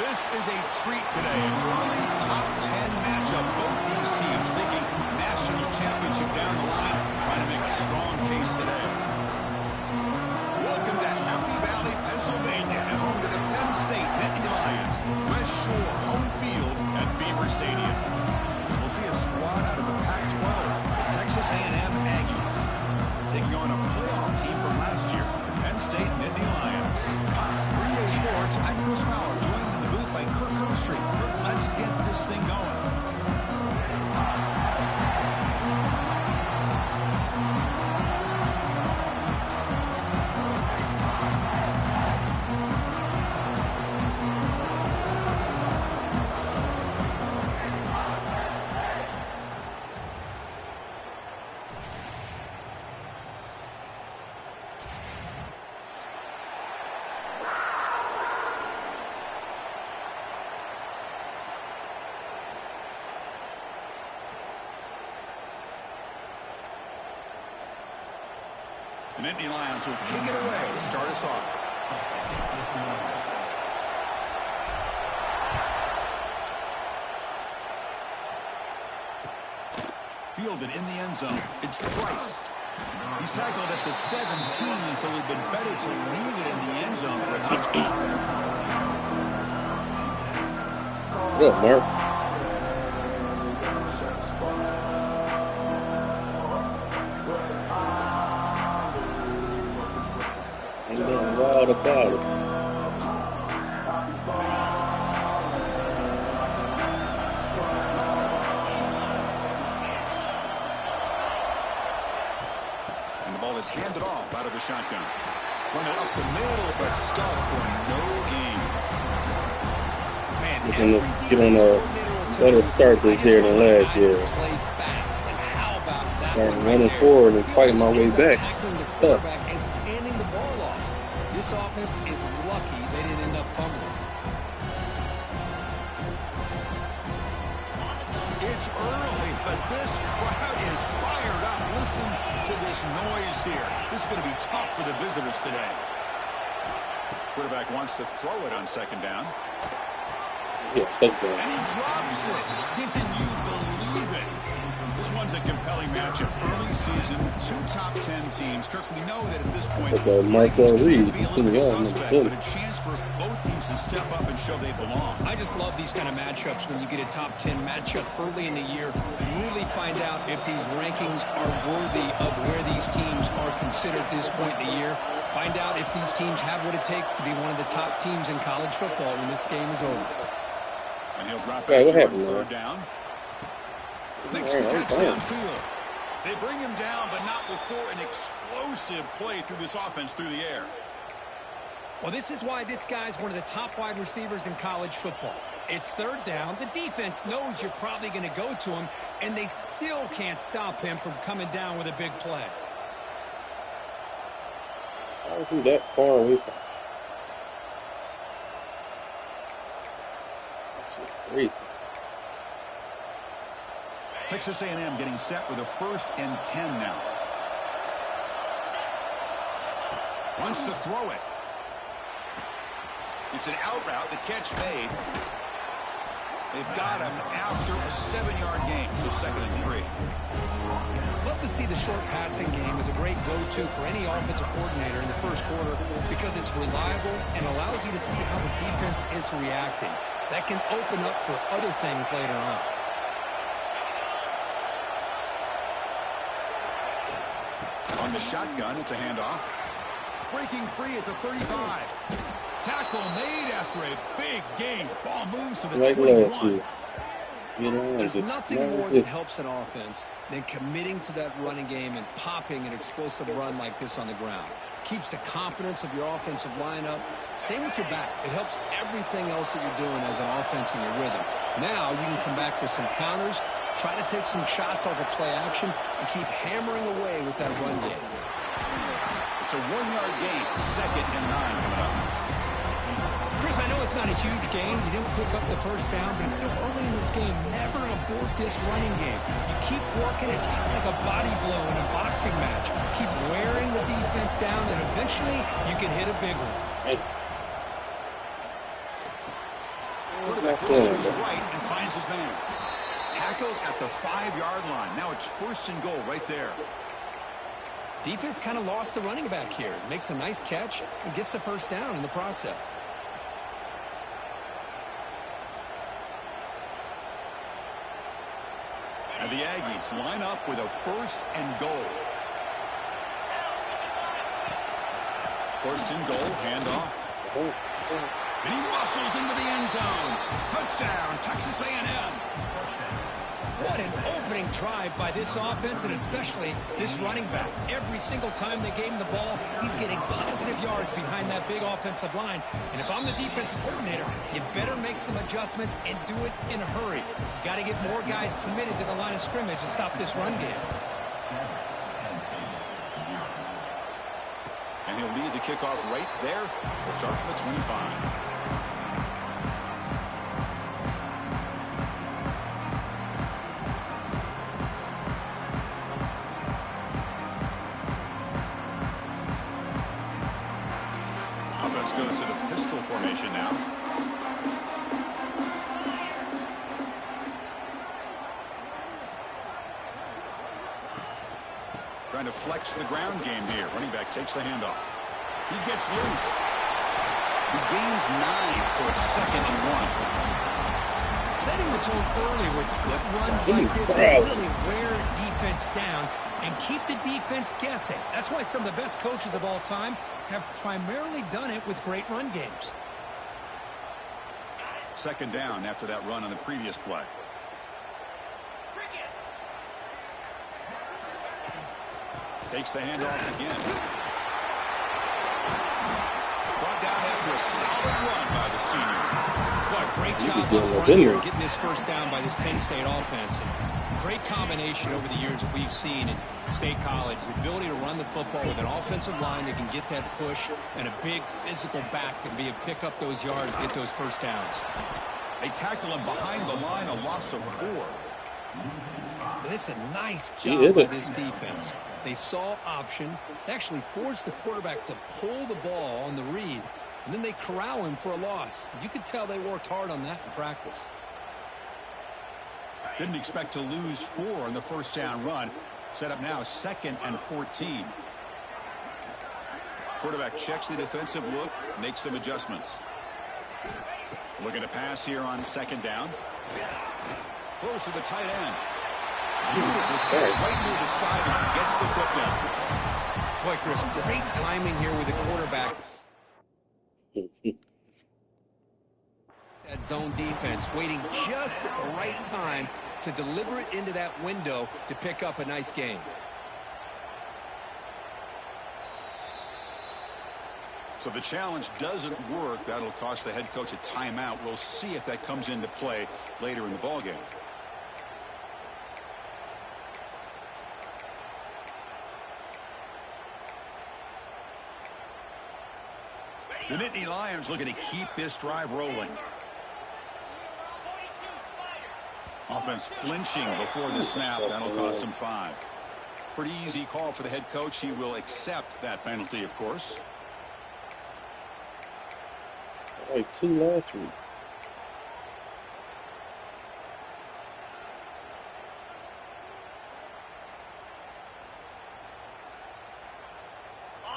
This is a treat today. An early top 10 matchup. Both these teams thinking national championship down the line. Trying to make a strong case today. Welcome to Happy Valley, Pennsylvania, and home to the Penn State Nittany Lions. West Shore home field at Beaver Stadium. So we'll see a squad out of the Pac-12, the Texas A&M Aggies, taking on a playoff team from last year, the Penn State Nittany Lions. 3A Sports, I'm Chris Fowler, joined in the booth by Kirk Herbstreit. Kirk, let's get this thing going. The Nittany Lions will kick it away to start us off. Fielded in the end zone. It's Price. He's tackled at the 17, so it would have been better to leave it in the end zone for a touchdown. Good, Mark. Wild about it. And the ball is handed off out of the shotgun. Run it up the middle, but stuffed for no gain. Get on a better start this year than last year. I'm running forward and fighting my way back. Tough. This offense is lucky they didn't end up fumbling. It's early, but this crowd is fired up. Listen to this noise here. This is going to be tough for the visitors today. Quarterback wants to throw it on second down. Yeah, take that. And he drops it. Can you believe it? This one's a compelling matchup. Early season, two top 10 teams. Kirk, we know that at this point, Marcel Reed, be a little bit suspect, but a chance for both teams to step up and show they belong. I just love these kind of matchups when you get a top 10 matchup early in the year. Really find out if these rankings are worthy of where these teams are considered at this point in the year. Find out if these teams have what it takes to be one of the top teams in college football when this game is over. And he'll drop back here on third down. Makes the catch downfield. They bring him down, but not before an explosive play through this offense through the air. Well, this is why this guy's one of the top wide receivers in college football. It's third down. The defense knows you're probably going to go to him, and they still can't stop him from coming down with a big play. How is he that far away from? That's crazy. Texas A&M getting set with a 1st and 10 now. Wants to throw it. It's an out route. The catch made. They've got him after a 7-yard gain, so 2nd and 3. Love to see the short passing game as a great go-to for any offensive coordinator in the first quarter because it's reliable and allows you to see how the defense is reacting. That can open up for other things later on. On the shotgun, it's a handoff. Breaking free at the 35. Tackle made after a big gain. Ball moves to the 21. There's nothing more that helps an offense than committing to that running game and popping an explosive run like this on the ground. Keeps the confidence of your offensive lineup. Same with your back. It helps everything else that you're doing as an offense in your rhythm. Now you can come back with some counters, try to take some shots off of play action, and keep hammering away with that run game. It's a 1-yard gain, 2nd and 9 coming up. Chris, I know it's not a huge gain. You didn't pick up the first down, but it's still early in this game. Never abort this running game. You keep working. It's kind of like a body blow in a boxing match. Keep wearing the defense down, and eventually you can hit a big one. quarterback goes to his right and finds his man. Tackled at the 5-yard line. Now it's 1st and goal right there. Defense kind of lost the running back here. Makes a nice catch and gets the 1st down in the process. And the Aggies line up with a 1st and goal. 1st and goal, handoff. And he muscles into the end zone. Touchdown, Texas A&M. What an opening drive by this offense, and especially this running back. Every single time they gave him the ball, he's getting positive yards behind that big offensive line. And if I'm the defensive coordinator, you better make some adjustments and do it in a hurry. You got to get more guys committed to the line of scrimmage to stop this run game. And he'll lead the kickoff right there. We'll start from the 25. Offense goes to the pistol formation now. Trying to flex the ground game here. Running back takes the handoff. He gets loose. He gains 9, so it's 2nd and 1. Setting the tone early with good runs like this can really wear defense down and keep the defense guessing. That's why some of the best coaches of all time have primarily done it with great run games. 2nd down after that run on the previous play. Takes the handoff again. Brought down after a solid run by the senior. What a great job up front here getting this 1st down by this Penn State offense. And great combination over the years that we've seen in State College. The ability to run the football with an offensive line that can get that push and a big physical back to be able to pick up those yards, get those 1st downs. They tackle him behind the line, a loss of 4. But it's a nice job by this defense. They saw option. They actually forced the quarterback to pull the ball on the read, and then they corral him for a loss. You could tell they worked hard on that in practice. Didn't expect to lose 4 on the 1st down run. Set up now 2nd and 14. Quarterback checks the defensive look, makes some adjustments. Looking to pass here on 2nd down. Close to the tight end. Right near the sideline, gets the foot down. Boy, Chris, great timing here with the quarterback. That zone defense waiting just at the right time to deliver it into that window to pick up a nice gain. So the challenge doesn't work. That'll cost the head coach a timeout. We'll see if that comes into play later in the ballgame. The Nittany Lions looking to keep this drive rolling. Offense flinching before the snap. That'll cost him 5. Pretty easy call for the head coach. He will accept that penalty, of course. Like 2 last week.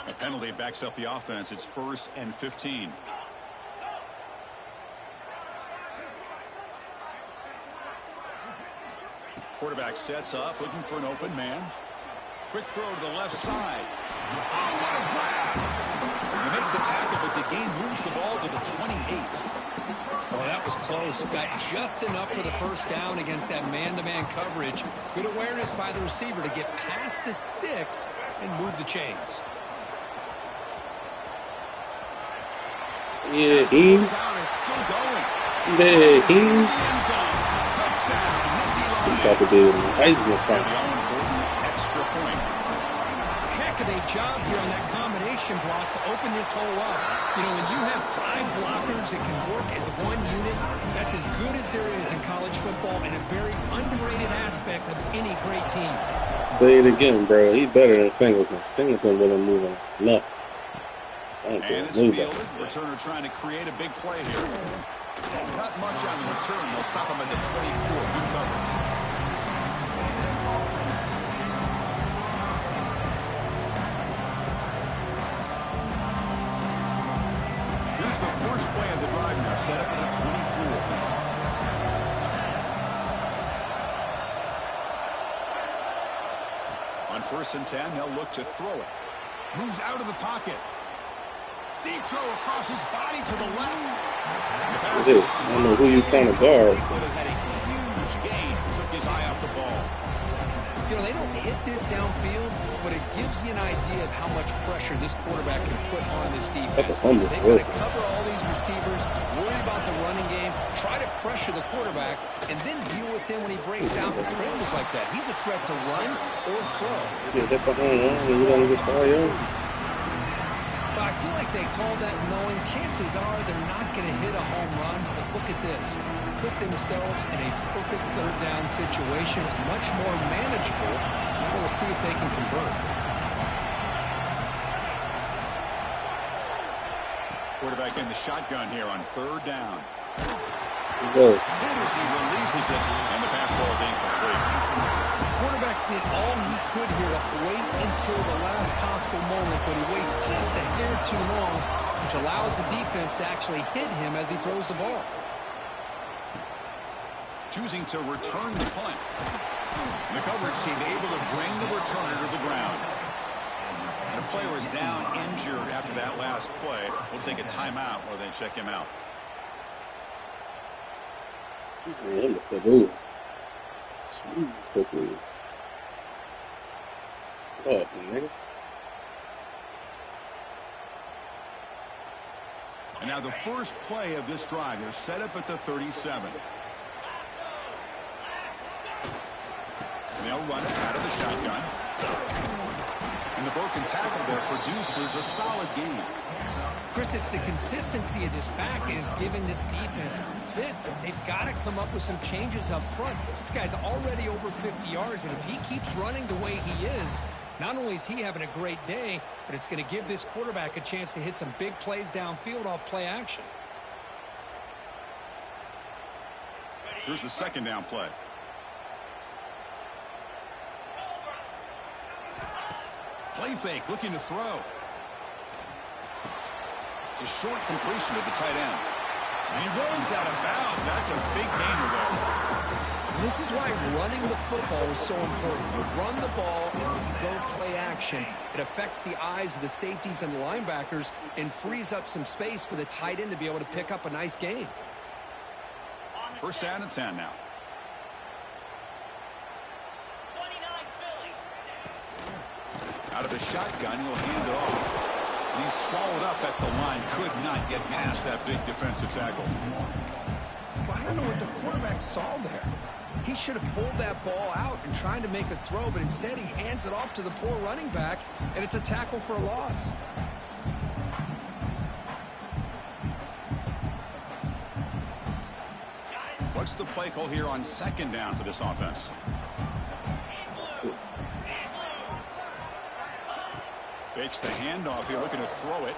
A penalty backs up the offense. It's 1st and 15. Quarterback sets up, looking for an open man. Quick throw to the left side. Oh, what a grab! They make the tackle, but the game moves the ball to the 28. Oh, that was close. Got just enough for the 1st down against that man-to-man coverage. Good awareness by the receiver to get past the sticks and move the chains. Yeah, he's still going. Yeah, Touchdown. About to do Heisman fight. Extra point. Heck of a job here on that combination block to open this hole up. You know, when you have 5 blockers that can work as one unit, that's as good as there is in college football and a very underrated aspect of any great team. Say it again, bro. He's better than Singleton. Singleton with him moving left. And it's fielded. Returner trying to create a big play here. Cut much on the return. They'll stop him at the 24. Good coverage. Here's the first play of the drive now, set up at the 24. On 1st and 10, they'll look to throw it. Moves out of the pocket. Deep throw across his body to the left. I don't know who you trying to guard. Would have had a huge gain. Took his eye off the ball. You know, they don't hit this downfield, but it gives you an idea of how much pressure this quarterback can put on this defense. They've got to cover all these receivers, worry about the running game, try to pressure the quarterback, and then deal with him when he breaks out and scrambles like that. He's a threat to run or throw. But I feel like they called that knowing chances are they're not going to hit a home run. But look at this. Put themselves in a perfect third down situation. It's much more manageable. Now we'll see if they can convert. Quarterback in the shotgun here on 3rd down. Go. And as he releases it, and the pass ball is incomplete. The quarterback did all he could here to wait until the last possible moment, but he waits just a hair too long, which allows the defense to actually hit him as he throws the ball. Choosing to return the punt. And the coverage team able to bring the returner to the ground. And the player is down injured after that last play. We'll take a timeout or then check him out. Smooth football. What, nigga? And now the first play of this drive is set up at the 37. And they'll run it out of the shotgun. And the broken tackle there produces a solid gain. Chris, it's the consistency of this back is giving this defense fits. They've got to come up with some changes up front. This guy's already over 50 yards, and if he keeps running the way he is, not only is he having a great day, but it's going to give this quarterback a chance to hit some big plays downfield off play action. Here's the 2nd down play. Play fake, looking to throw. A short completion to the tight end. And he runs out of bounds. That's a big gainer there. This is why running the football is so important. You run the ball, and when you go play action, it affects the eyes of the safeties and the linebackers and frees up some space for the tight end to be able to pick up a nice gain. 1st down and 10 now. Out of the shotgun, he'll hand it off. And he's swallowed up at the line. Could not get past that big defensive tackle. Well, I don't know what the quarterback saw there. He should have pulled that ball out and tried to make a throw, but instead he hands it off to the poor running back, and it's a tackle for a loss. What's the play call here on 2nd down for this offense? Fakes the handoff here, looking to throw it.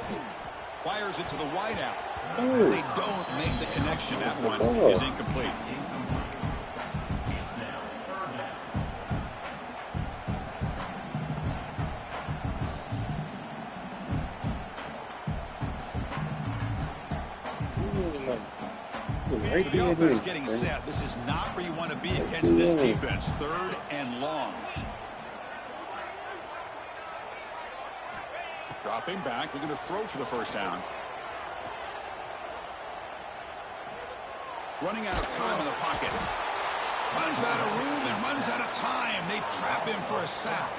Fires it to the wideout. They don't make the connection. That one is incomplete. So the offense getting set. This is not where you want to be against this defense. 3rd and long. Dropping back, looking to throw for the 1st down. Running out of time in the pocket. Runs out of room and runs out of time. They trap him for a sack.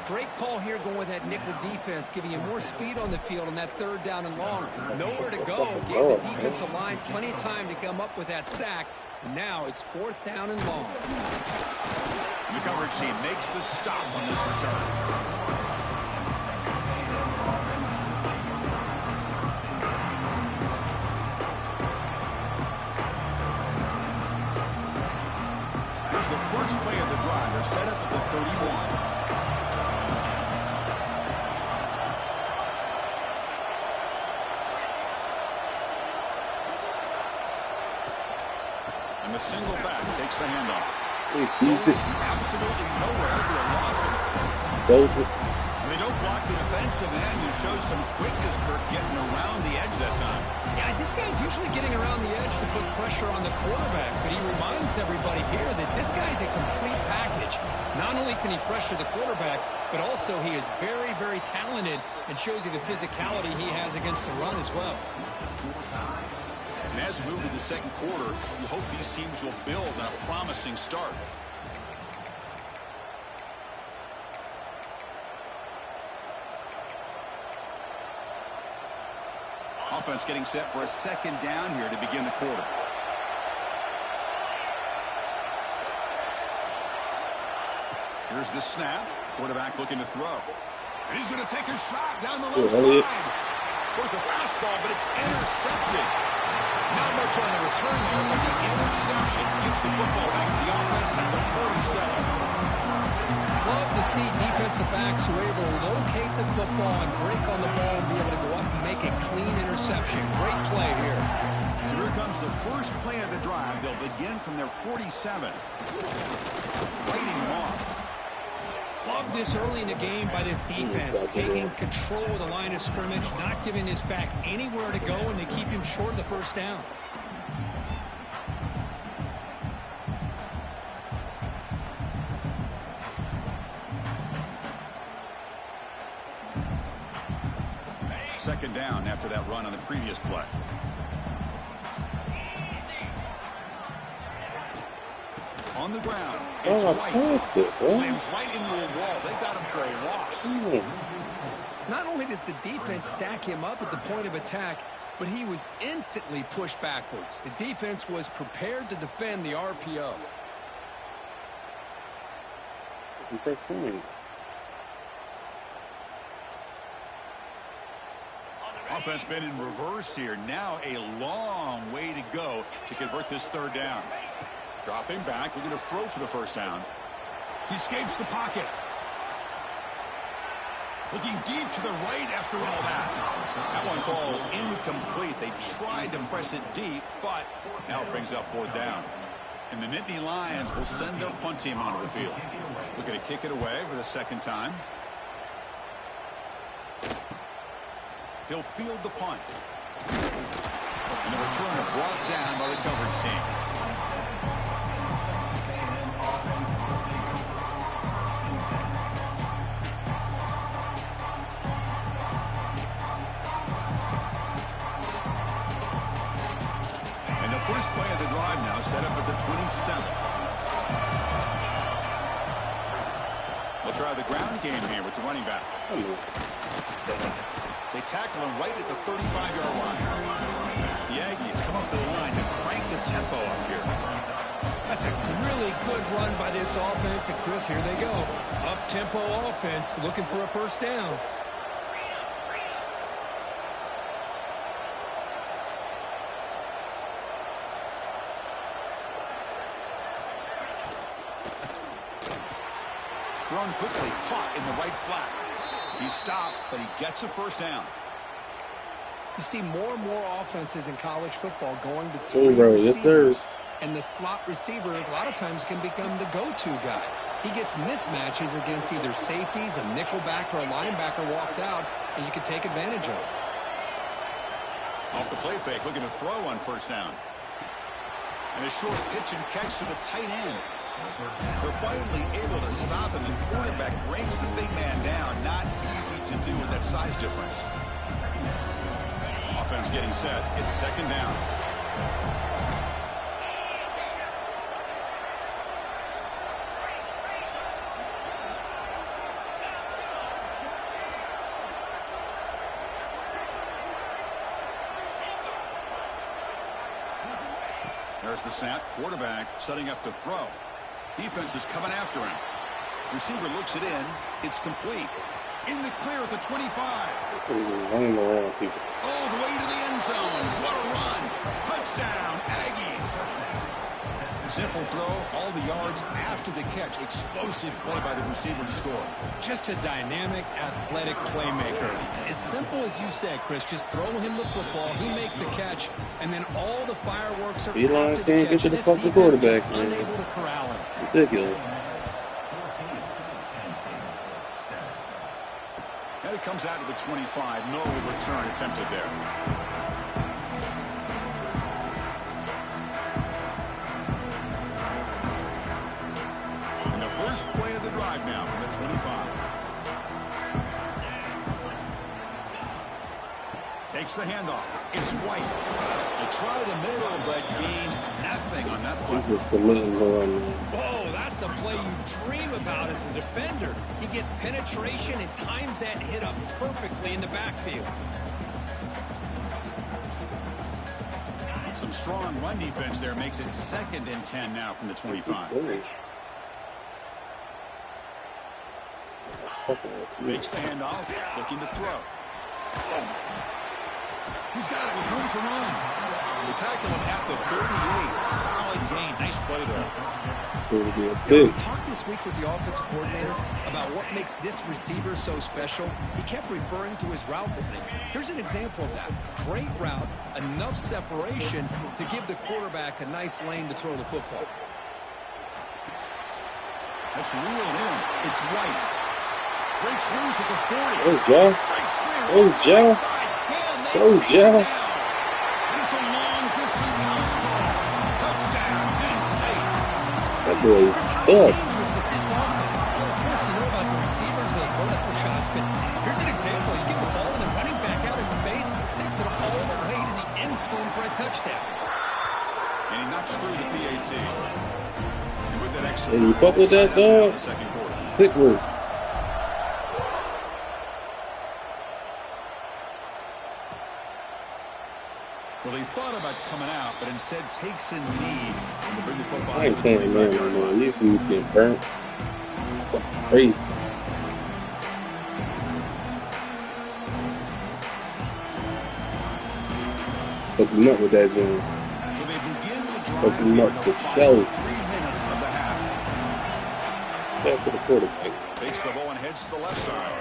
Great call here going with that nickel defense, giving you more speed on the field on that 3rd down and long. Nowhere to go. Gave the defensive line plenty of time to come up with that sack. And now it's 4th down and long. And the coverage team makes the stop on this return. The first play of the drive. They're set up at the 31. And the single back takes the handoff. Absolutely nowhere but a loss. Those. They don't block the defensive end, who shows some quickness, Kirk, getting around the edge that time. Yeah, this guy's usually getting around the edge to put pressure on the quarterback, but he reminds everybody here that this guy's a complete package. Not only can he pressure the quarterback, but also he is very, very talented and shows you the physicality he has against the run as well. And as we move to the second quarter, you hope these teams will build on a promising start. Offense getting set for a second down here to begin the quarter. Here's the snap. Quarterback looking to throw. And he's going to take a shot down the left side. There's a fastball, but it's intercepted. Not much on the return there, but the interception gets the football back to the offense at the 47. Love to see defensive backs who are able to locate the football and break on the ball and be able to go up and make a clean interception. Great play here. So here comes the first play of the drive. They'll begin from their 47. Fighting them off. Love this early in the game by this defense, taking control of the line of scrimmage, not giving this back anywhere to go, and they keep him short of the first down. Second down after that run on the previous play. On the ground, it's White. Slams right into a wall. They got him for a loss. Not only does the defense stack him up at the point of attack, but he was instantly pushed backwards. The defense was prepared to defend the RPO. Offense been in reverse here. Now a long way to go to convert this third down. Dropping back, looking to throw for the first down. He escapes the pocket. Looking deep to the right after all that. That one falls incomplete. They tried to press it deep, but now it brings up fourth down. And the Nittany Lions will send their punt team onto the field. Looking to kick it away for the second time. He'll field the punt. And the returner brought down by the coverage team. And the first play of the drive now set up at the 27. They'll try the ground game here with the running back. They tackle him right at the 35-yard line. The Aggies come up to the line to crank the tempo up here. That's a really good run by this offense. And, Chris, here they go. Up-tempo offense looking for a first down. Thrown quickly, caught in the right flat. He stopped, but he gets a first down. You see more and more offenses in college football going to three receivers. And the slot receiver a lot of times can become the go-to guy. He gets mismatches against either safeties, a nickelback, or a linebacker walked out, and you can take advantage of it. Off the play fake, looking to throw on first down. And a short pitch and catch to the tight end. They're finally able to stop him. The quarterback brings the big man down. Not easy to do with that size difference. Offense getting set. It's second down. There's the snap. Quarterback setting up to throw. Defense is coming after him. Receiver looks it in. It's complete. In the clear at the 25. Running around people. All the way to the end zone. What a run. Touchdown, Aggies. Simple throw, all the yards after the catch. Explosive play by the receiver to score. Just a dynamic, athletic playmaker. As simple as you said, Chris, just throw him the football, he makes a catch, and then all the fireworks are after the catch. Get to the fucking quarterback, man. Unable to corral him. Ridiculous. And it comes out to the 25. No return attempted there. First play of the drive now from the 25. Takes the handoff. It's White. They try the middle, but gain nothing on that play. Oh, that's a play you dream about as a defender. He gets penetration and times that hit up perfectly in the backfield. Some strong run defense there makes it 2nd and 10 now from the 25. Makes the handoff, looking to throw. He's got it with room to run. They tackle him at the 38. Solid gain. Nice play there. We talked this week with the offensive coordinator about what makes this receiver so special. He kept referring to his route running. Here's an example of that. Great route, enough separation to give the quarterback a nice lane to throw the football. That's reeled in. It's White. Breaks loose at the 40. Oh, Joe. Oh, Joe. Oh, Joe. And it's a long-distance house call. Touchdown, Penn State. That boy is How tough. dangerous is this offense? Well, of course, you know about the receivers, those vertical shots, but here's an example. You get the ball and the running back out in space, takes it all the way to the end zone for a touchdown. And he knocks through the PAT. And with that extra... And you fuck with that, dog? Stick with it. Well, he thought about coming out, but instead takes a knee to bring the football. I ain't playing man no more. These dudes getting burnt. It's crazy. Hook him up with that jam. So they begin the drive. Hook him up to sell. 3 minutes of the half. Back to the quarterback. Takes the ball and heads to the left side.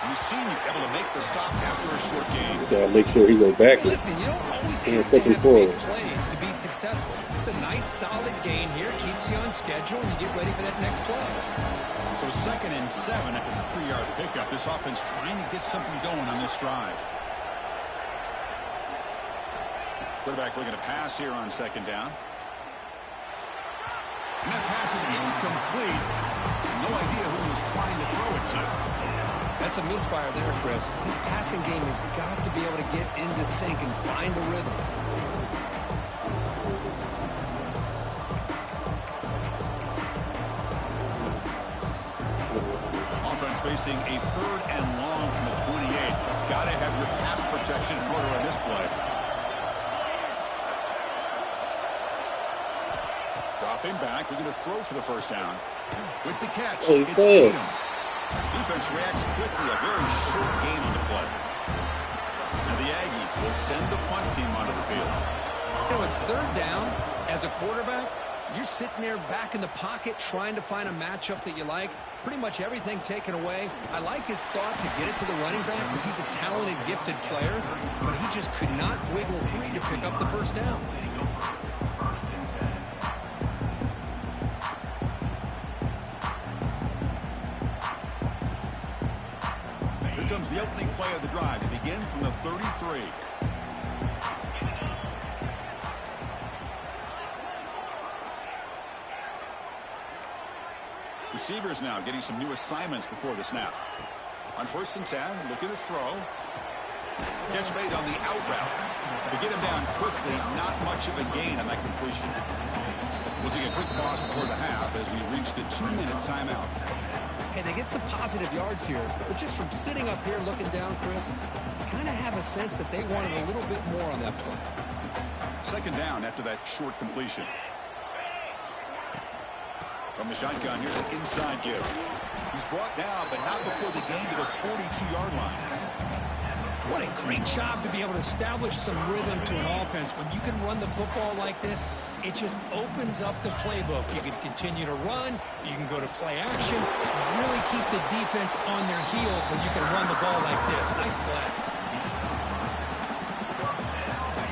And the senior able to make the stop after a short game. Gotta make sure he go back. Hey, listen, you don't always Yeah, have to push him have forward. big plays to be successful. It's a nice, solid gain here. Keeps you on schedule, and you get ready for that next play. So 2nd and 7 after the 3-yard pickup. This offense trying to get something going on this drive. Quarterback looking to pass here on 2nd down. And that pass is incomplete. No idea who he was trying to throw it to. That's a misfire there, Chris. This passing game has got to be able to get into sync and find a rhythm. Offense facing a 3rd and long from the 28. Got to have your pass protection in order on this play. Dropping back, looking to throw for the 1st down. With the catch, it's Tatum. Defense reacts quickly, a very short gain on the play. And the Aggies will send the punt team onto the field. You know, it's 3rd down. As a quarterback, you're sitting there back in the pocket trying to find a matchup that you like. Pretty much everything taken away. I like his thought to get it to the running back because he's a talented, gifted player, but he just could not wiggle free to pick up the 1st down. Comes the opening play of the drive to begin from the 33. Receivers now getting some new assignments before the snap. On 1st and 10, looking to throw. Catch made on the out route. To get him down quickly, not much of a gain on that completion. We'll take a quick pause before the half as we reach the 2-minute timeout. Hey, they get some positive yards here, but just from sitting up here looking down, Chris, you kind of have a sense that they wanted a little bit more on that play. 2nd down after that short completion. From the shotgun, here's an inside give. He's brought down, but not before the gain to the 42-yard line. What a great job to be able to establish some rhythm to an offense. When you can run the football like this, it just opens up the playbook. You can continue to run. You can go to play action. You really keep the defense on their heels when you can run the ball like this. Nice play.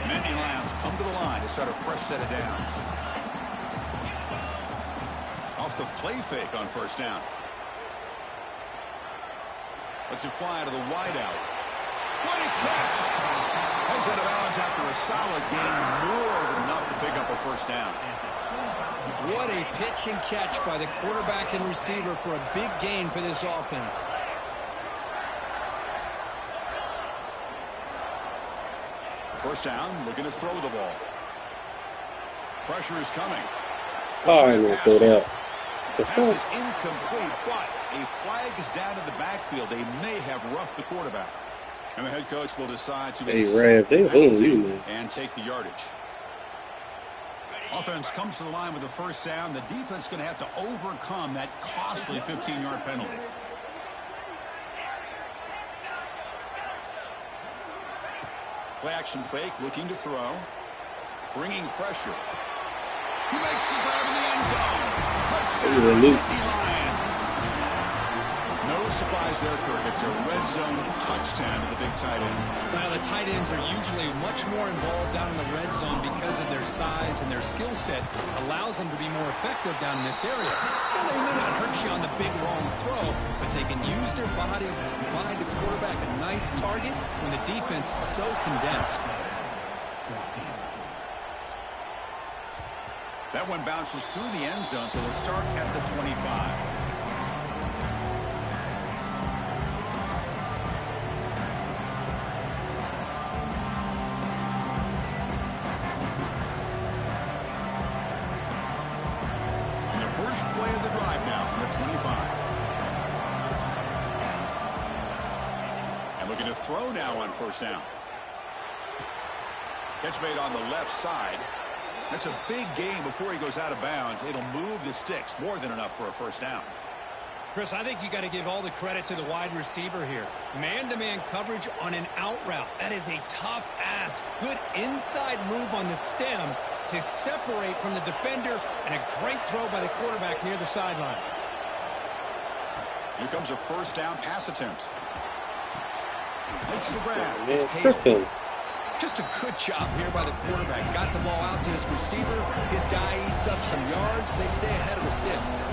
Nittany Lions come to the line to start a fresh set of downs. Off the play fake on first down. Lets it fly to the wideout. What a catch! Heads out of bounds after a solid gain, more than enough to pick up a first down. What a pitch and catch by the quarterback and receiver for a big gain for this offense. First down, looking to throw the ball. Pressure is coming. Oh, I didn't throw that. The pass is incomplete, but a flag is down in the backfield. They may have roughed the quarterback. And the head coach will decide to and take the yardage. Offense comes to the line with the first down. The defense is going to have to overcome that costly 15-yard penalty. Play action fake, looking to throw. Bringing pressure. He makes the grab in the end zone. Touchdown, Nittany Lions. No surprise there, Kirk. It's a red zone touchdown to the big tight end. Well, the tight ends are usually much more involved down in the red zone because of their size and their skill set. Allows them to be more effective down in this area. And they may not hurt you on the big long throw, but they can use their bodies and provide the quarterback a nice target when the defense is so condensed. That one bounces through the end zone, so they'll start at the 25. Play of the drive now from the 25. And looking to throw now on first down. Catch made on the left side. That's a big gain before he goes out of bounds. It'll move the sticks, more than enough for a first down. Chris, I think you got to give all the credit to the wide receiver here. Man-to-man coverage on an out route. That is a tough ask. Good inside move on the stem to separate from the defender, and a great throw by the quarterback near the sideline. Here comes a first down pass attempt. Makes the grab. It's Hale. Just a good job here by the quarterback. Got the ball out to his receiver. His guy eats up some yards. They stay ahead of the sticks.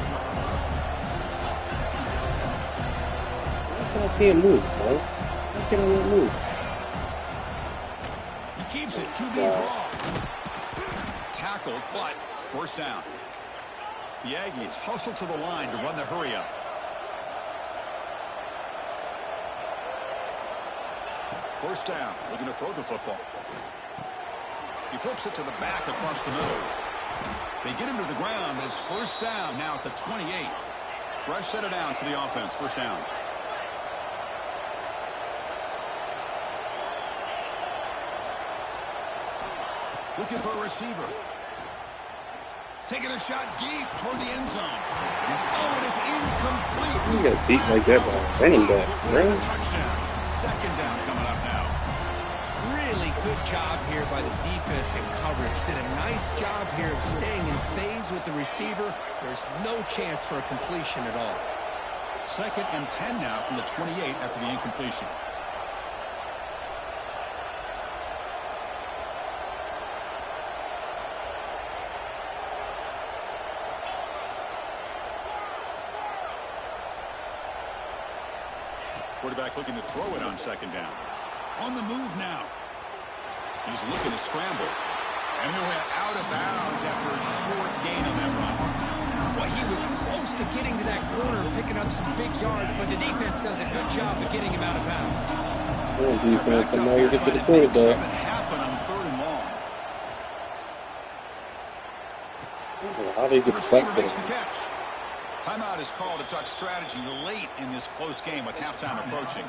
I can't move, bro. Why can't I move? He keeps it. QB draw. Tackled, but first down. The Aggies hustle to the line to run the hurry up. First down, looking to throw the football. He flips it to the back across the middle. They get him to the ground, but it's first down now at the 28. Fresh set of downs for the offense. First down. Looking for a receiver. Taking a shot deep toward the end zone. Oh, and it's incomplete. You got beat like that by running back, right? Touchdown. Second down coming up now. Really good job here by the defense and coverage. Did a nice job here of staying in phase with the receiver. There's no chance for a completion at all. Second and 10 now from the 28 after the incompletion. Quarterback looking to throw it on second down. On the move now. He's looking to scramble. And he went out of bounds after a short gain on that run. Well, he was close to getting to that corner and picking up some big yards, but the defense does a good job of getting him out of bounds. Well, defense, and now you get to the quarterback. Happen on third and long. How do you get the sack makes the catch. Timeout is called to talk strategy late in this close game with halftime approaching.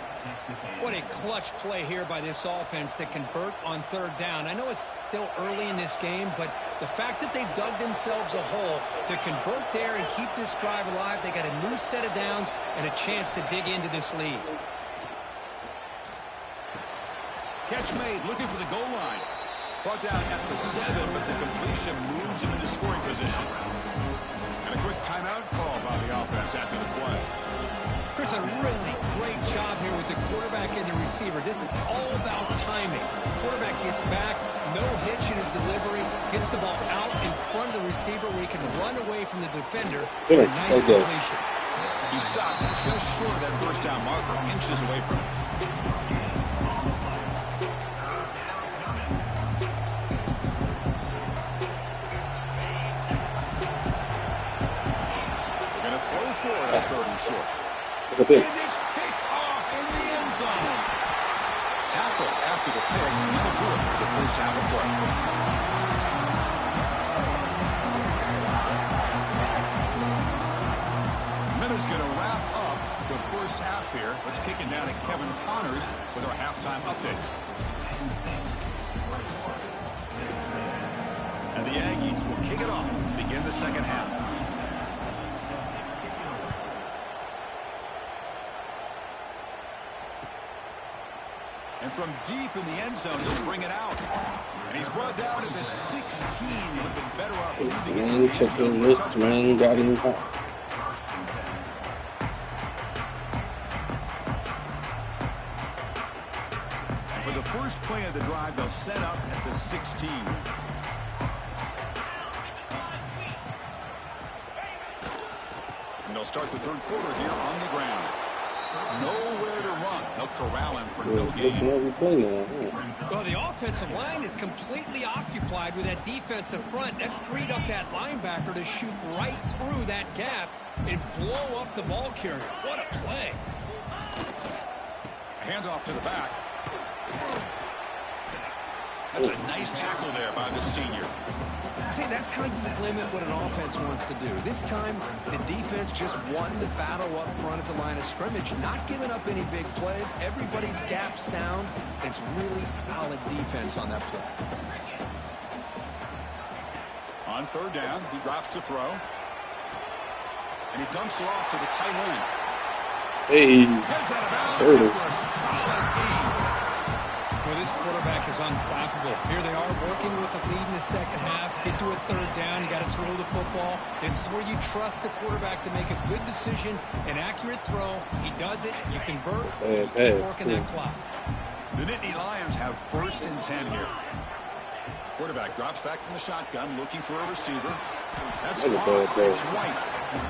What a clutch play here by this offense to convert on third down. I know it's still early in this game, but the fact that they've dug themselves a hole to convert there and keep this drive alive, they got a new set of downs and a chance to dig into this lead. Catch made, looking for the goal line. Brought down at the 7, but the completion moves him into scoring position. And a quick timeout call by the offense after the play. Chris, a really great job here with the quarterback and the receiver. This is all about timing. Quarterback gets back, no hitch in his delivery, gets the ball out in front of the receiver where he can run away from the defender for a nice completion. He stopped just short of that first down marker, inches away from it. They're going to throw for it at 3rd and short. And it's picked off in the end zone. Tackle after the pick, and that'll do it for the first half of play. Miller's going to wrap up the first half here. Let's kick it down to Kevin Connors with our halftime update. And the Aggies will kick it off to begin the second half. And from deep in the end zone, he'll bring it out. And he's brought down to the 16, looking better off using it. Checking this man got him hot. And for the first play of the drive, they'll set up at the 16. And they'll start the third quarter here on the ground. Nowhere to run. They'll corral him for no gain. Well, the offensive line is completely occupied with that defensive front. That freed up that linebacker to shoot right through that gap and blow up the ball carrier. What a play. Handoff to the back. That's a nice tackle there by the senior. See, that's how you limit what an offense wants to do. This time, the defense just won the battle up front at the line of scrimmage, not giving up any big plays. Everybody's gap sound. It's really solid defense on that play. On 3rd down, he drops to throw. And he dumps it off to the tight end. Hey. Heads out of bounds after a solid gain. Well, this quarterback is unflappable. Here they are working with the lead in the second half. Get to a 3rd down. You got to throw the football. This is where you trust the quarterback to make a good decision, an accurate throw. He does it. You convert. You keep working that clock. The Nittany Lions have 1st and 10 here. Quarterback drops back from the shotgun, looking for a receiver. That's caught. It's White.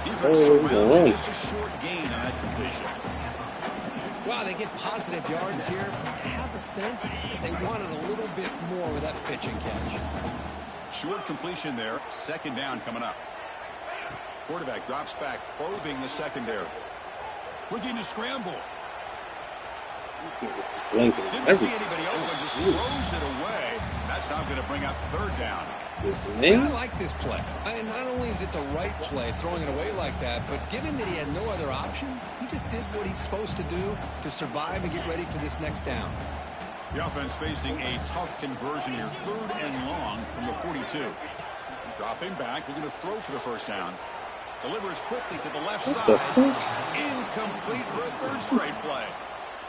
Defense surrounds just a short gain on that completion. Wow, they get positive yards here. I have a sense that they wanted a little bit more with that pitch and catch. Short completion there. 2nd down coming up. Quarterback drops back, probing the secondary. Looking to scramble. Didn't see anybody open, just throws it away. That's now going to bring out 3rd down. Yeah, I like this play. Not only is it the right play, throwing it away like that, but given that he had no other option, he just did what he's supposed to do to survive and get ready for this next down. The offense facing a tough conversion here. 3rd and long from the 42. Dropping back, looking to throw for the first down. Delivers quickly to the left side. Incomplete for a 3rd straight play.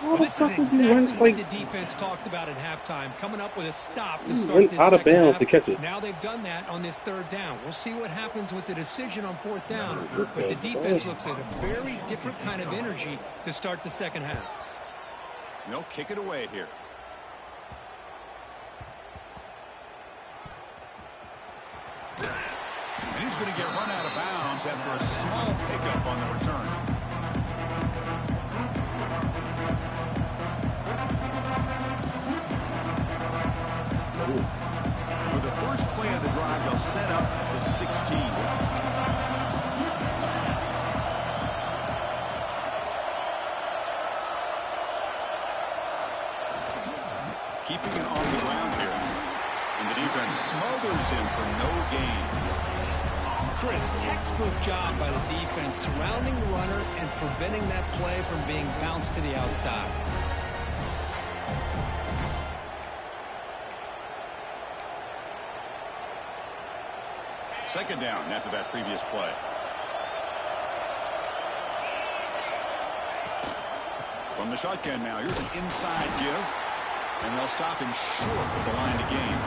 Well, this is exactly what the defense talked about at halftime, coming up with a stop to start this out of second bounds half. to catch it. Now they've done that on this 3rd down. We'll see what happens with the decision on 4th down, but the defense looks at a very different kind of energy to start the second half. They'll kick it away here. And he's going to get run out of bounds after a small pickup on the return. For the first play of the drive, they'll set up at the 16. Keeping it on the ground here. And the defense smothers him for no gain. Chris, textbook job by the defense surrounding the runner and preventing that play from being bounced to the outside. Second down after that previous play. From the shotgun now, here's an inside give. And they'll stop him short of the line to gain.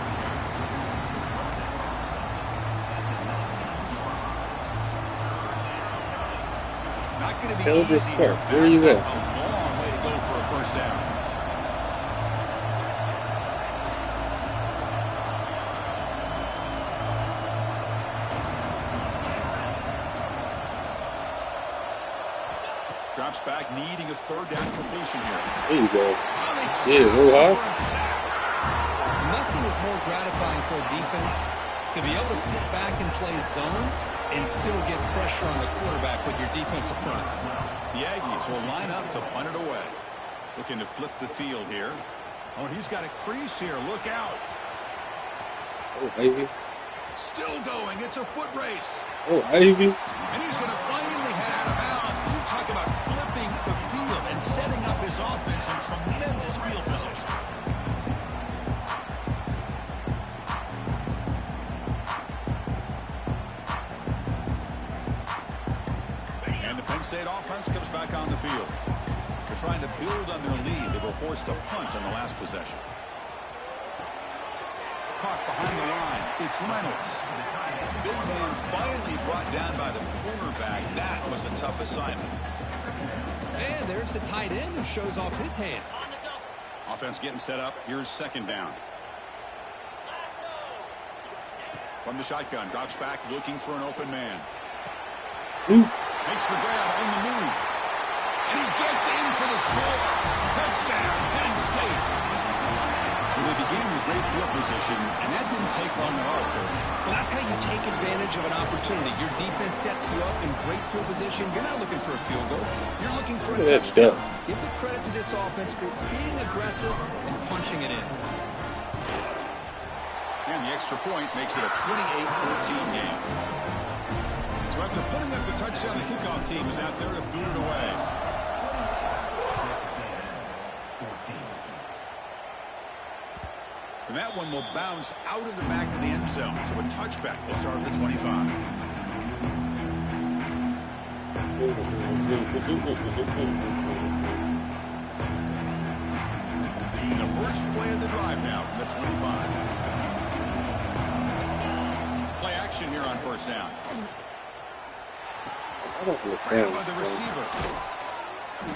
Not going to be easy here. Where are you at? A long way to go for a first down. Drops back, needing a third down completion here. There you go. Yeah, a little high. Nothing is more gratifying for a defense to be able to sit back and play zone and still get pressure on the quarterback with your defensive front. The Aggies will line up to punt it away. Looking to flip the field here. Oh, he's got a crease here. Look out. Oh, Ivy. Still going. It's a foot race. Oh, Ivy. And he's going to finally head out of bounds. But you talk about flipping the field and setting up his offense in tremendous field position. And the Penn State offense comes back on the field. They're trying to build on their lead. They were forced to punt on the last possession. Caught behind the line. It's Reynolds. Big man finally brought down by the cornerback. That was a tough assignment. And there's the tight end who shows off his hands. Offense getting set up. Here's second down. From the shotgun. Drops back looking for an open man. Makes the grab on the move. And he gets in for the score. Touchdown, Penn State. Well, they began with great field position, and that didn't take long at all, Kurt. Well, that's how you take advantage of an opportunity. Your defense sets you up in great field position. You're not looking for a field goal. You're looking for a touchdown. Give the credit to this offense for being aggressive and punching it in. And the extra point makes it a 28-14 game. So after putting up the touchdown, the kickoff team is out there to boot it away. And that one will bounce out of the back of the end zone. So a touchback will start at the 25. The first play of the drive now from the 25. Play action here on first down. I don't understand. By the receiver.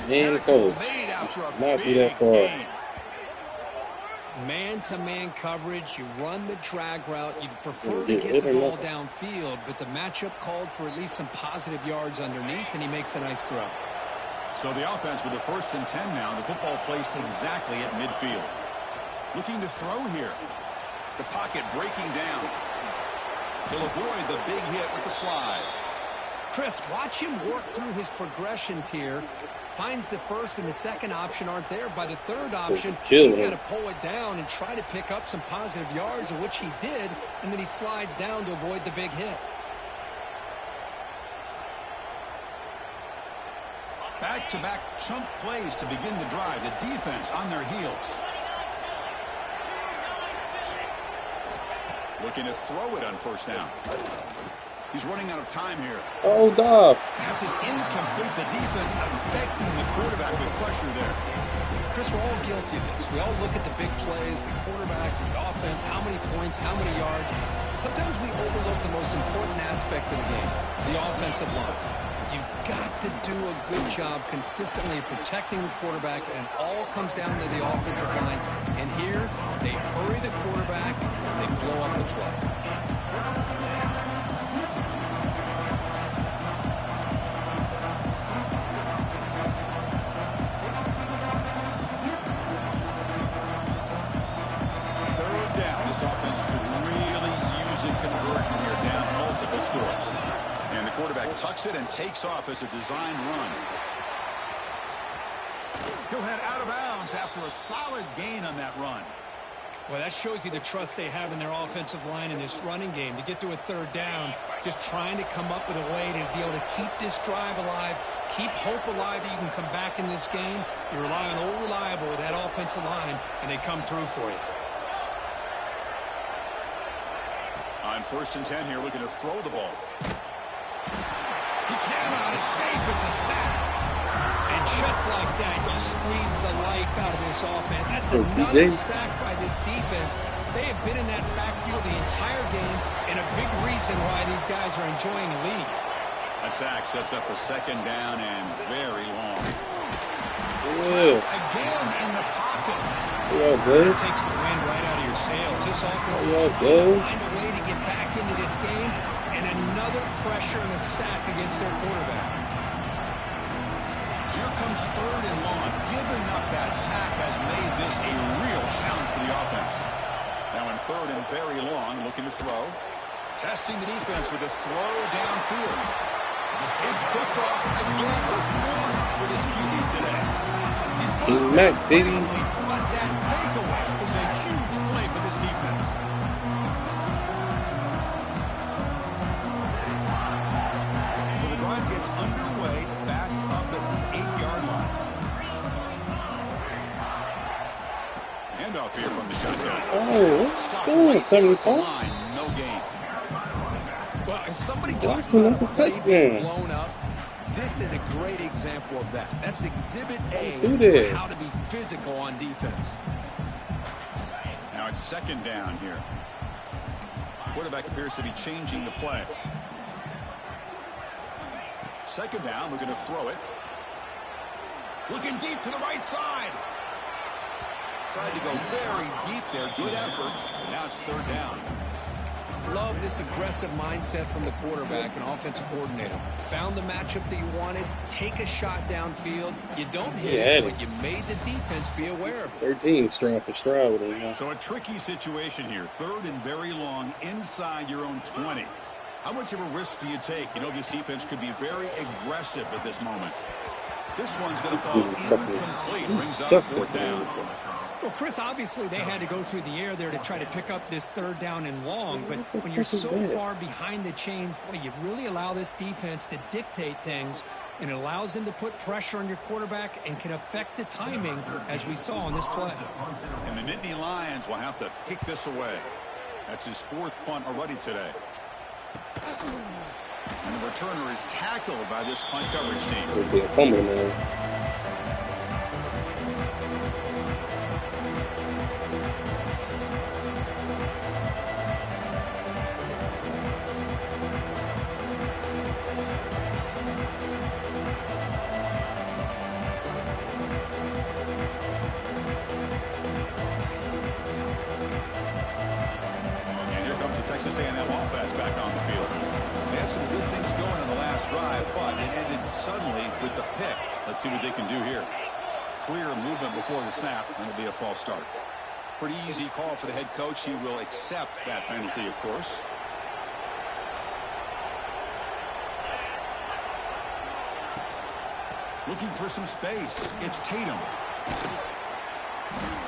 Man, coach. Not be that far. Man-to-man coverage, you run the drag route, you'd prefer to get the ball downfield, but the matchup called for at least some positive yards underneath, and he makes a nice throw. So the offense with the 1st and 10 now, the football placed exactly at midfield. Looking to throw here. The pocket breaking down. He'll avoid the big hit with the slide. Chris, watch him work through his progressions here. Finds the first and the second option aren't there. By the third option, he's got to pull it down and try to pick up some positive yards, of which he did, and then he slides down to avoid the big hit. Back-to-back chunk plays to begin the drive. The defense on their heels. Looking to throw it on first down. He's running out of time here. Oh, dog. Pass is incomplete. The defense affecting the quarterback with pressure there. Chris, we're all guilty of this. We all look at the big plays, the quarterbacks, the offense, how many points, how many yards. Sometimes we overlook the most important aspect of the game, the offensive line. You've got to do a good job consistently protecting the quarterback, and it all comes down to the offensive line. And here, they hurry the quarterback, and they blow up the play. Offense could really use a conversion here, down multiple scores. And the quarterback tucks it and takes off as a design run. He'll head out of bounds after a solid gain on that run. Well, that shows you the trust they have in their offensive line in this running game. To get to a third down, just trying to come up with a way to be able to keep this drive alive, keep hope alive that you can come back in this game. You rely on old reliable with that offensive line, and they come through for you. On 1st and 10 here, looking to throw the ball. He cannot escape. It's a sack. And just like that, you squeeze the life out of this offense. That's another sack by this defense. They have been in that backfield the entire game, and a big reason why these guys are enjoying the lead. A sack sets up a second down and very long. Yeah. Again in the pocket. It takes the wind right out of your sails. This offense is trying to find a way to get back into this game, and another pressure and a sack against their quarterback. So here comes third and long. Giving up that sack has made this a real challenge for the offense. Now in third and very long, looking to throw. Testing the defense with a throw downfield. It's hooked off again. There's more for this QB today. He's back, baby. But that takeaway is a huge play for this defense. So the drive gets underway, backed up at the 8-yard line. Handoff here from the shotgun. Oh, 74. No gain. Well, if somebody talks about a play being blown up, this is a great example of that. That's Exhibit A for how to be physical on defense. Now it's second down here. Quarterback appears to be changing the play. Second down, we're going to throw it. Looking deep to the right side. Tried to go very deep there. Good effort. Now it's third down. Love this aggressive mindset from the quarterback and offensive coordinator. Found the matchup that you wanted. Take a shot downfield. You don't hit it, but you made the defense be aware of it. 13 stride for stride. So a tricky situation here. Third and very long inside your own 20. How much of a risk do you take? You know this defense could be very aggressive at this moment. This one's going to fall incomplete. Brings up fourth down. Well, Chris, obviously they had to go through the air there to try to pick up this third down and long, but when you're so far behind the chains, boy, you really allow this defense to dictate things, and it allows them to put pressure on your quarterback and can affect the timing, as we saw on this play. And the Nittany Lions will have to kick this away. That's his fourth punt already today. And the returner is tackled by this punt coverage team. It'll be a fumble, man. Texas A&M offense back on the field. They had some good things going in the last drive, but it ended suddenly with the pick. Let's see what they can do here. Clear movement before the snap, and it'll be a false start. Pretty easy call for the head coach. He will accept that penalty, of course. Looking for some space. It's Tatum.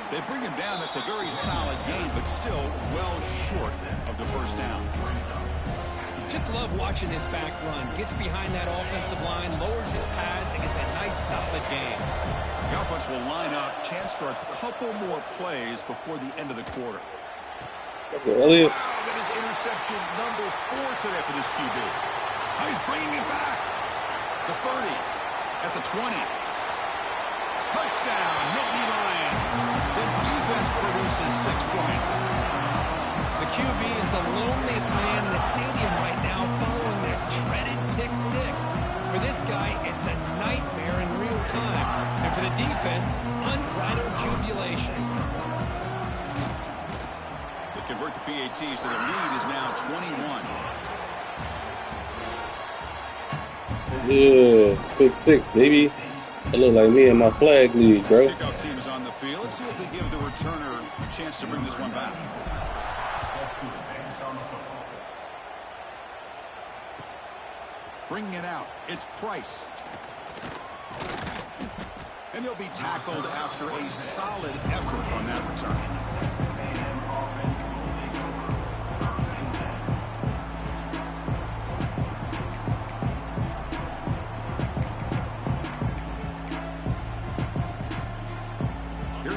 They bring him down. That's a very solid game, but still well short of the first down. Just love watching this back run. Gets behind that offensive line, lowers his pads, and gets a nice, solid game. The offense will line up. Chance for a couple more plays before the end of the quarter. Elliott. Wow, that is interception number 4 today for this QB. Oh, he's bringing it back. The 30, at the 20. Touchdown, Nittany Lions. The defense produces 6 points. The QB is the loneliest man in the stadium right now following that dreaded pick 6. For this guy, it's a nightmare in real time. And for the defense, unbridled jubilation. They convert the PAT, so the lead is now 21. Yeah, pick 6, baby. That look like me and my flag league, bro. Kickoff team is on the field. Let's see if they give the returner a chance to bring this one back. Bringing it out. It's Price. And he'll be tackled after a solid effort on that return.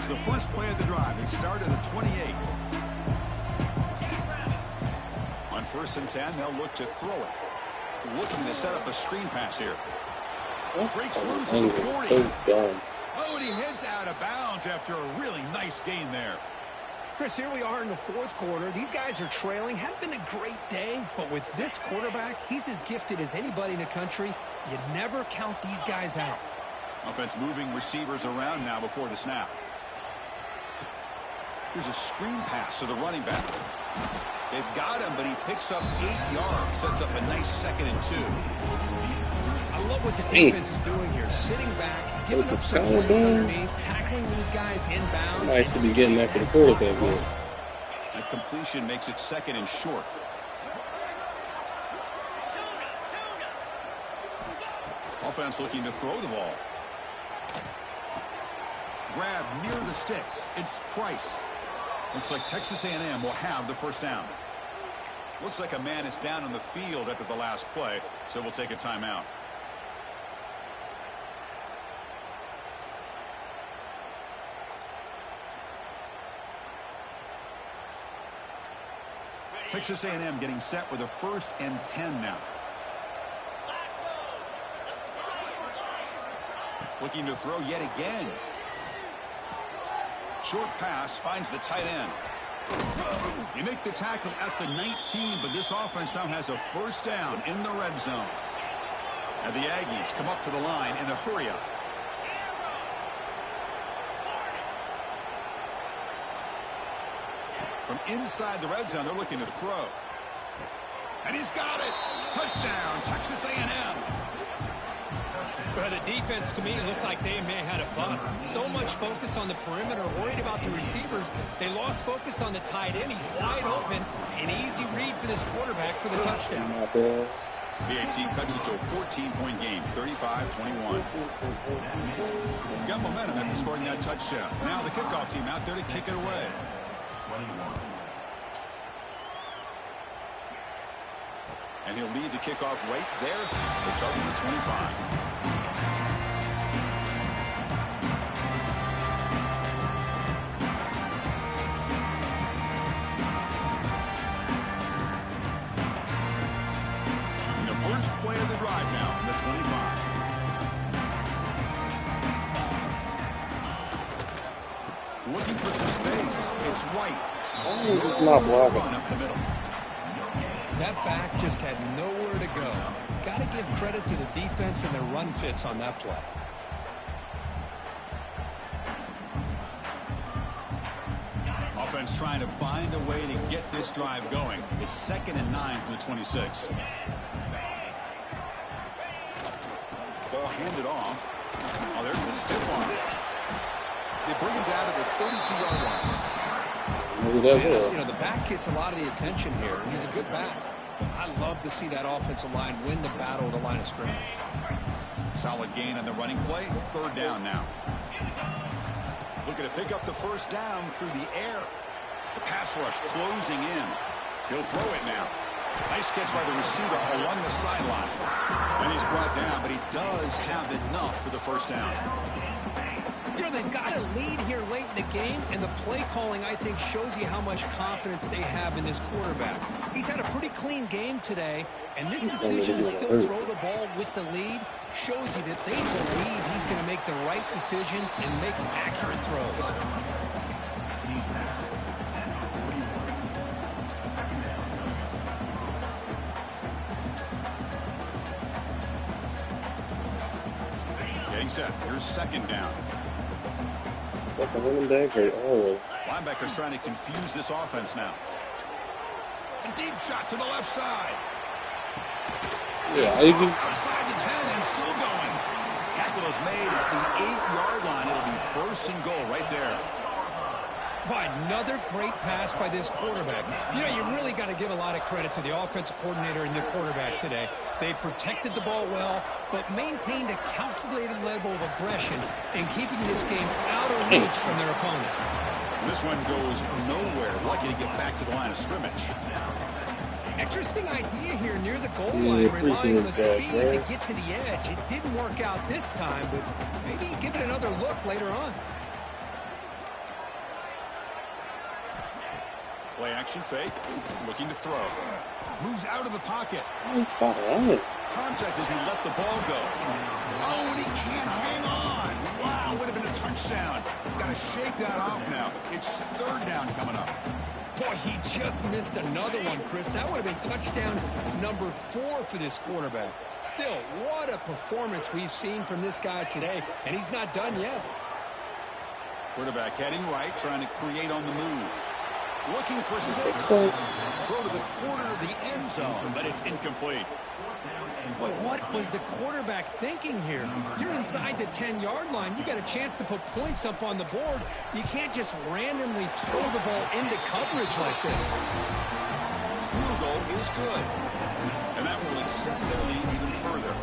The first play of the drive. They start at the 28. On 1st and 10, they'll look to throw it. Looking to set up a screen pass here. Breaks loose at the 40. So dumb. Oh, and he heads out of bounds after a really nice gain there. Chris, here we are in the fourth quarter. These guys are trailing. Hadn't been a great day, but with this quarterback, he's as gifted as anybody in the country. You never count these guys out. Offense moving receivers around now before the snap. Here's a screen pass to the running back. They've got him, but he picks up 8 yards. Sets up a nice 2nd and 2. I love what the defense is doing here. Sitting back, giving up some plays underneath, tackling these guys inbounds. I should be getting that for the quarterback here. That completion makes it 2nd and short. Offense looking to throw the ball. Grab near the sticks. It's Price. Looks like Texas A&M will have the first down. Looks like a man is down on the field after the last play, so we'll take a timeout. Texas A&M getting set with a 1st and 10 now. Looking to throw yet again. Short pass finds the tight end. You make the tackle at the 19, but this offense now has a first down in the red zone. And the Aggies come up to the line in a hurry-up. From inside the red zone, they're looking to throw. And he's got it. Touchdown, Texas A&M. Well, the defense, to me, looked like they may have had a bust. So much focus on the perimeter, worried about the receivers. They lost focus on the tight end. He's wide open. An easy read for this quarterback for the touchdown. BAT cuts it to a 14-point game, 35-21. Got momentum after scoring that touchdown. Now the kickoff team out there to kick it away. And he'll lead the kickoff right there. He'll start with the 25. First play of the drive now from the 25. Looking for some space. It's White. Oh, not blocking. Up the middle. That back just had nowhere to go. Got to give credit to the defense and their run fits on that play. Offense trying to find a way to get this drive going. It's 2nd and 9 from the 26. Ball handed off. Oh, there's the stiff arm. They bring him down to the 32-yard line. You know, the back gets a lot of the attention here. He's a good back. I love to see that offensive line win the battle at the line of scrimmage. Solid gain on the running play. 3rd down now. Looking to pick up the first down through the air. The pass rush closing in. He'll throw it now. Nice catch by the receiver along the sideline. And he's brought down, but he does have enough for the first down. You know, they've got a lead here late in the game, and the play calling, I think, shows you how much confidence they have in this quarterback. He's had a pretty clean game today, and this decision to still throw the ball with the lead shows you that they believe he's going to make the right decisions and make accurate throws. Getting set. Here's 2nd down. What the running back or Linebackers trying to confuse this offense now. A deep shot to the left side. yeah, you can. Outside the 10 and still going. Tackle is made at the 8-yard line. It'll be 1st and goal right there. By another great pass by this quarterback. You know, you really got to give a lot of credit to the offensive coordinator and the quarterback today. They protected the ball well, but maintained a calculated level of aggression in keeping this game out of reach from their opponent. This one goes nowhere. Lucky to get back to the line of scrimmage. Interesting idea here near the goal line, relying on the speed to get to the edge. It didn't work out this time, but maybe give it another look later on. Play action fake. Looking to throw. Moves out of the pocket. He's got it. contact as he let the ball go. Oh, and he can't hang on. Wow, would have been a touchdown. Got to shake that off now. It's third down coming up. Boy, he just missed another one, Chris. That would have been touchdown number 4 for this quarterback. Still, what a performance we've seen from this guy today, and he's not done yet. Quarterback heading right, trying to create on the move. Looking for 6. Throw to the corner of the end zone, but it's incomplete. Boy, what was the quarterback thinking here? You're inside the 10-yard line. You got a chance to put points up on the board. You can't just randomly throw the ball into coverage like this. Field goal is good, and that will extend their lead even further.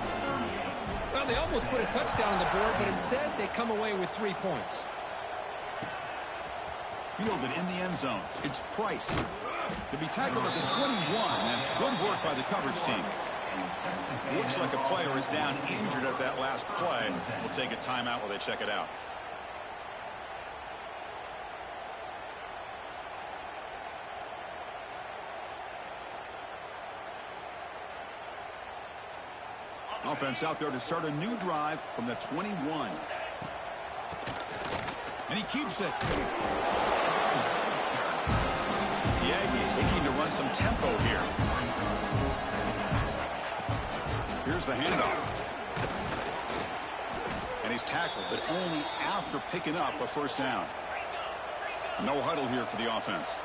Well, they almost put a touchdown on the board, but instead they come away with 3 points. Fielded in the end zone. It's Price. To be tackled at the 21. That's good work by the coverage team. Looks like a player is down injured at that last play. We'll take a timeout while they check it out. Offense out there to start a new drive from the 21. And he keeps it. The Aggies looking to run some tempo here. Here's the handoff. And he's tackled, but only after picking up a first down. No huddle here for the offense.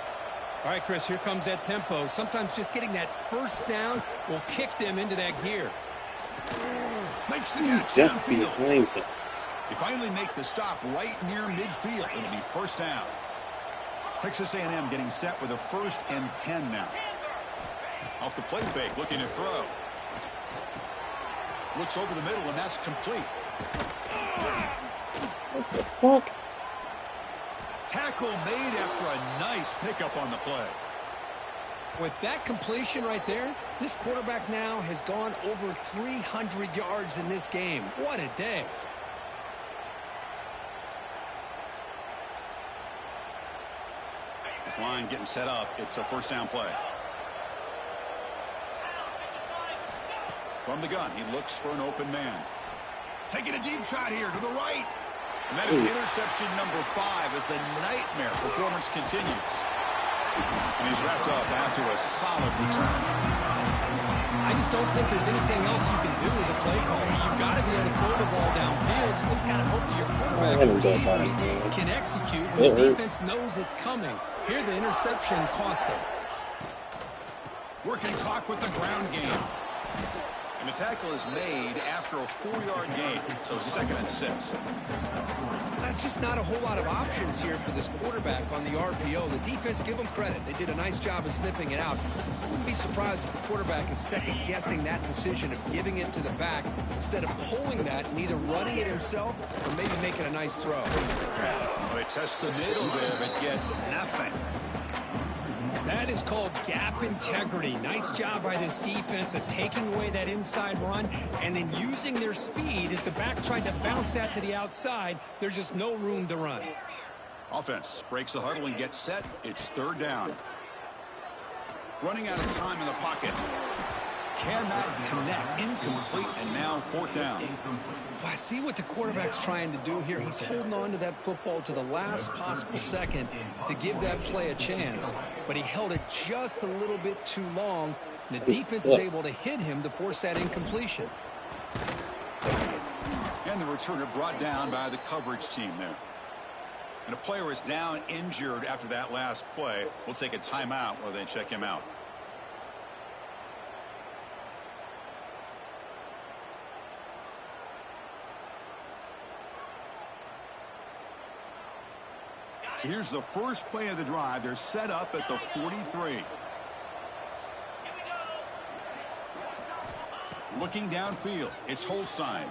All right, Chris, here comes that tempo. Sometimes just getting that first down will kick them into that gear. Makes the catch downfield. They finally make the stop right near midfield. It'll be first down. Texas A&M getting set with a 1st and 10 now. Off the play fake, looking to throw. Looks over the middle, and that's complete. What the fuck? Tackle made after a nice pickup on the play. With that completion right there, this quarterback now has gone over 300 yards in this game. What a day. This line getting set up. It's a first down play. From the gun, he looks for an open man. Taking a deep shot here to the right. And that is interception number 5 as the nightmare performance continues. And he's wrapped up after a solid return. I just don't think there's anything else you can do as a play caller. You've got to be able to throw the ball downfield. You just got to hope that your quarterback and receivers can execute when the defense knows it's coming. Here, the interception cost him. Working clock with the ground game. And the tackle is made after a 4-yard gain, so 2nd and 6. That's just not a whole lot of options here for this quarterback on the RPO. The defense, give them credit. They did a nice job of sniffing it out. Wouldn't be surprised if the quarterback is second-guessing that decision of giving it to the back instead of pulling that and either running it himself or maybe making a nice throw. Well, they test the middle there, but get nothing. That is called gap integrity. Nice job by this defense of taking away that inside run and then using their speed as the back tried to bounce that to the outside. There's just no room to run. Offense breaks the huddle and gets set. It's 3rd down. Running out of time in the pocket. Cannot connect. Incomplete, and now 4th down. I see what the quarterback's trying to do here. He's holding on to that football to the last possible second to give that play a chance. But he held it just a little bit too long. The defense is able to hit him to force that incompletion. And the returner brought down by the coverage team there. And a player is down injured after that last play. We'll take a timeout while they check him out. So here's the first play of the drive. They're set up at the 43. Looking downfield. It's Holstein.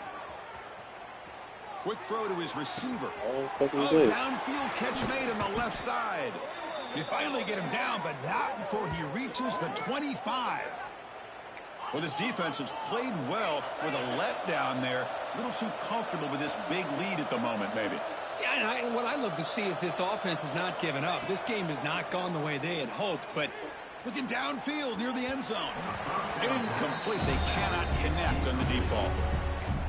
Quick throw to his receiver. Downfield catch made on the left side. They finally get him down, but not before he reaches the 25. Well, this defense has played well with a letdown there. A little too comfortable with this big lead at the moment, maybe. Yeah, and what I love to see is this offense has not given up. This game has not gone the way they had hoped, but looking downfield near the end zone. Incomplete. They cannot connect. attempt on the deep ball.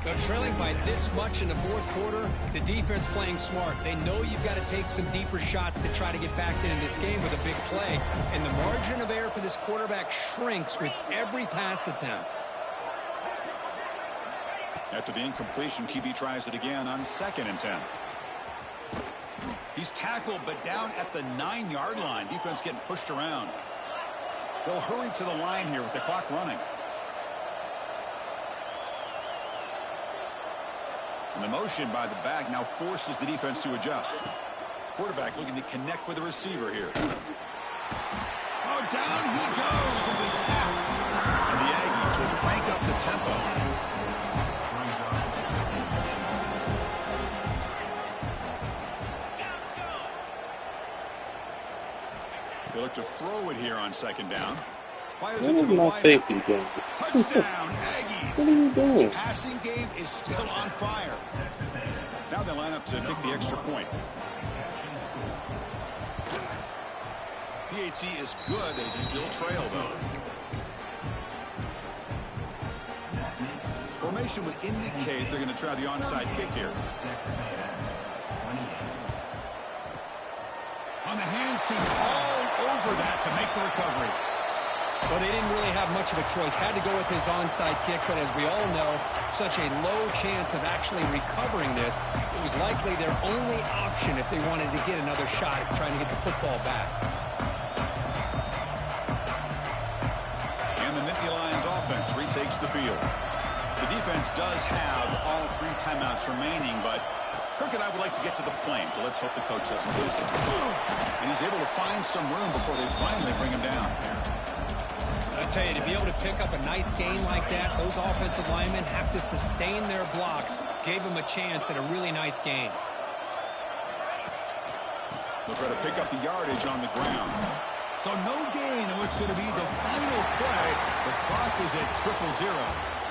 Now, trailing by this much in the fourth quarter, the defense playing smart. They know you've got to take some deeper shots to try to get back into this game with a big play. And the margin of error for this quarterback shrinks with every pass attempt. After the incompletion, QB tries it again on 2nd and 10. He's tackled, but down at the 9-yard line. Defense getting pushed around. They'll hurry to the line here with the clock running. And the motion by the back now forces the defense to adjust. Quarterback looking to connect with the receiver here. Oh, down he goes as a sack. And the Aggies will crank up the tempo. They look to throw it here on 2nd down. Fires it to the wide. Safety game. Touchdown, Aggies. What are you doing? This passing game is still on fire. Now they line up to kick the extra point. PAT is good. They still trail, though. Formation would indicate they're going to try the onside kick here. On the hands team all over that to make the recovery. Well, they didn't really have much of a choice. Had to go with his onside kick, but as we all know, such a low chance of actually recovering this. It was likely their only option if they wanted to get another shot at trying to get the football back. And the Nittany Lions offense retakes the field. The defense does have all 3 timeouts remaining, but Kirk and I would like to get to the plane, so let's hope the coach doesn't lose it. And he's able to find some room before they finally bring him down. I tell you, to be able to pick up a nice gain like that, those offensive linemen have to sustain their blocks. Gave them a chance at a really nice gain. They'll try to pick up the yardage on the ground. So no gain in what's going to be the final play. The clock is at 0-0.